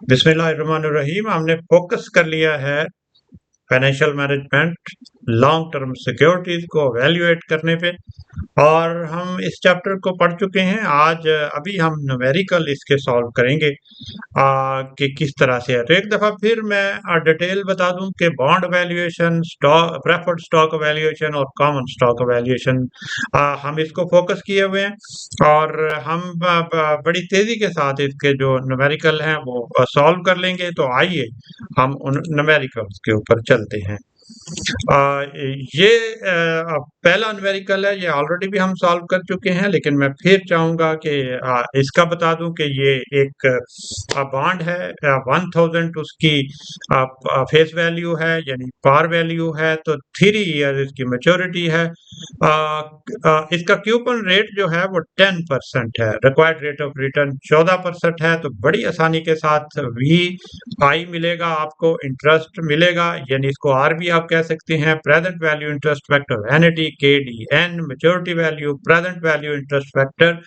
बिस्मिल्लाहिर्रहमानिर्रहीम। हमने फोकस कर लिया है financial management, long term securities को एवेल्युएट करने पे, और हम इस चैप्टर को पढ़ चुके हैं। आज अभी हम न्यूमेरिकल इसके सॉल्व करेंगे कि किस तरह से है। तो एक दफ़ा फिर मैं डिटेल बता दूं कि bond valuation, stock, preferred stock valuation और कॉमन स्टॉक वैल्यूएशन हम इसको फोकस किए हुए हैं, और हम बड़ी तेज़ी के साथ इसके जो न्यूमेरिकल हैं वो सॉल्व कर लेंगे। तो आइए हम उन न्यूमेरिकल्स के ऊपर चलते हैं। ये पहला न्यूमेरिकल है, ये ऑलरेडी भी हम सॉल्व कर चुके हैं, लेकिन मैं फिर चाहूंगा कि इसका बता दूं कि ये एक बॉन्ड है 1000 उसकी फेस वैल्यू है, यानी पार वैल्यू है, तो 3 ईयर इसकी मैच्योरिटी है। इसका क्यूपन रेट जो है वो 10% है, रिक्वायर्ड रेट ऑफ रिटर्न 14% है। तो बड़ी आसानी के साथ VI मिलेगा, आपको इंटरेस्ट मिलेगा, यानी इसको R भी आप कह सकते हैं, present value interest factor NAT, KDN, maturity value, present value interest factor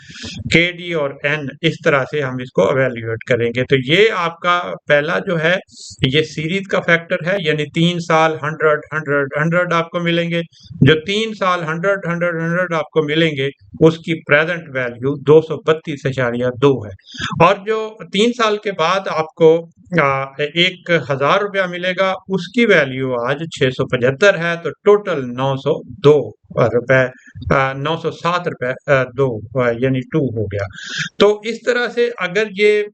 KD और N, इस तरह से हम इसको एवेल्युएट करेंगे। तो ये आपका पहला जो है ये सीरीज का फैक्टर है, यानी 3 साल 100 100 100 आपको मिलेंगे। जो 3 साल 100 100 100 आपको मिलेंगे उसकी प्रेजेंट वैल्यू 232.2 है, और जो 3 साल के बाद आपको 1000 रुपया मिलेगा उसकी वैल्यू आज 675 है। तो टोटल 902 रुपए, 907 रुपए 2 यानी 2 हो गया। तो इस तरह से अगर ये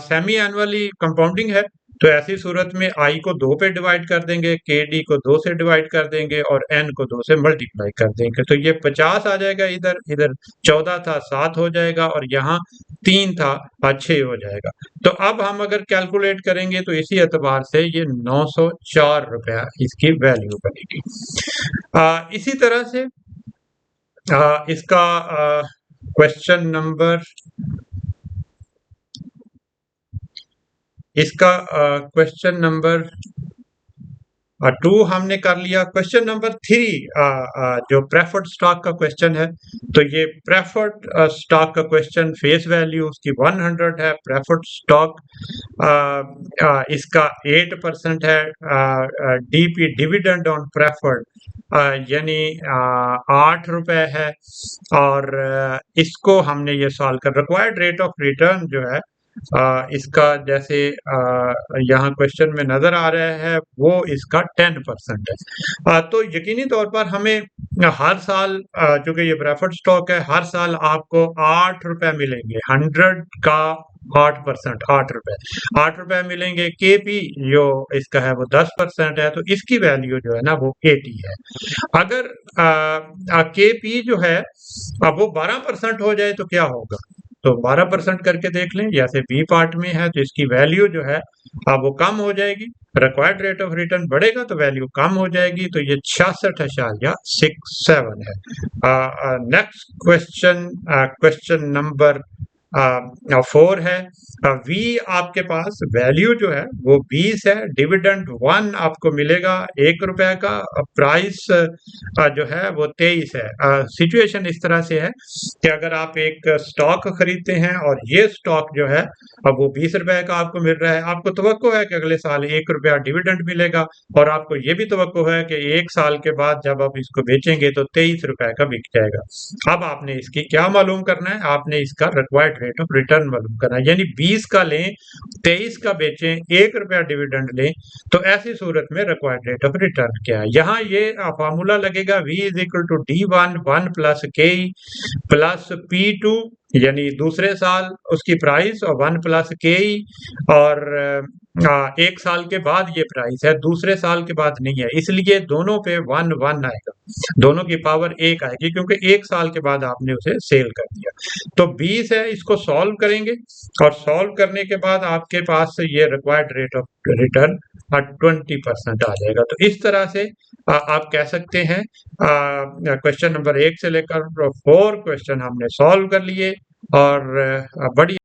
सेमी एनुअली कंपाउंडिंग है तो ऐसी सूरत में I को 2 पे डिवाइड कर देंगे, KD को 2 से डिवाइड कर देंगे और N को 2 से मल्टीप्लाई कर देंगे। तो ये 50 आ जाएगा, इधर 14 था 7 हो जाएगा, और यहाँ 3 था 6 हो जाएगा। तो अब हम अगर कैलकुलेट करेंगे तो इसी एतबार से ये 904 रुपया इसकी वैल्यू बनेगी। इसी तरह से इसका क्वेश्चन नंबर क्वेश्चन नंबर 2 हमने कर लिया। क्वेश्चन नंबर 3 जो प्रेफर्ड स्टॉक का क्वेश्चन है, तो ये प्रेफर्ड स्टॉक का क्वेश्चन, फेस वैल्यू उसकी 100 है। प्रेफर्ड स्टॉक इसका 8% है। DP, डिविडेंड ऑन प्रेफर्ड, यानी 8 रुपए है, और इसको हमने ये सॉल्व कर, रिक्वायर्ड रेट ऑफ रिटर्न जो है इसका जैसे यहाँ क्वेश्चन में नजर आ रहा है वो इसका 10% है। तो यकीनी तौर पर हमें हर साल, चूंकि ये प्रेफर्ड स्टॉक है, हर साल आपको 8 रुपए मिलेंगे। 100 का 8%, 8 रुपए मिलेंगे। KP जो इसका है वो 10% है, तो इसकी वैल्यू जो है ना वो 80 है। अगर KP जो है अब वो 12% हो जाए तो क्या होगा, तो 12% करके देख लें। जैसे बी पार्ट में है तो इसकी वैल्यू जो है अब वो कम हो जाएगी, रिक्वायर्ड रेट ऑफ रिटर्न बढ़ेगा तो वैल्यू कम हो जाएगी। तो ये 66.67 है। नेक्स्ट क्वेश्चन, क्वेश्चन नंबर 4 है। V आपके पास वैल्यू जो है वो 20 है, डिविडेंड 1 आपको मिलेगा 1 रुपए का, प्राइस जो है वो 23 है। सिचुएशन इस तरह से है कि अगर आप एक स्टॉक खरीदते हैं और ये स्टॉक जो है अब वो 20 रुपए का आपको मिल रहा है, आपको तवक्को है कि अगले साल 1 रुपया डिविडेंड मिलेगा, और आपको ये भी तवक्को है कि 1 साल के बाद जब आप इसको बेचेंगे तो 23 रुपए का बिक जाएगा। अब आपने इसकी क्या मालूम करना है, आपने इसका रिक्वायर्ड रेट ऑफ रिटर्न मालूम करना है, यानी 20 का लें, 23 का बेचें, 1 रुपया डिविडेंड लें, तो ऐसी सूरत में रिक्वायर्ड रेट ऑफ रिटर्न क्या है। यहाँ ये फार्मूला लगेगा V is equal to D1 1 plus KE plus P2, यानी दूसरे साल उसकी प्राइस, और 1 प्लस KE, और 1 साल के बाद ये प्राइस है, दूसरे साल के बाद नहीं है, इसलिए दोनों पे 1 1 आएगा, दोनों की पावर 1 आएगी, क्योंकि 1 साल के बाद आपने उसे सेल कर दिया। तो 20 है, इसको सॉल्व करेंगे, और सॉल्व करने के बाद आपके पास ये रिक्वायर्ड रेट ऑफ रिटर्न 20% आ जाएगा। तो इस तरह से आप कह सकते हैं क्वेश्चन नंबर 1 से लेकर 4 क्वेश्चन हमने सॉल्व कर लिए, और बड़ी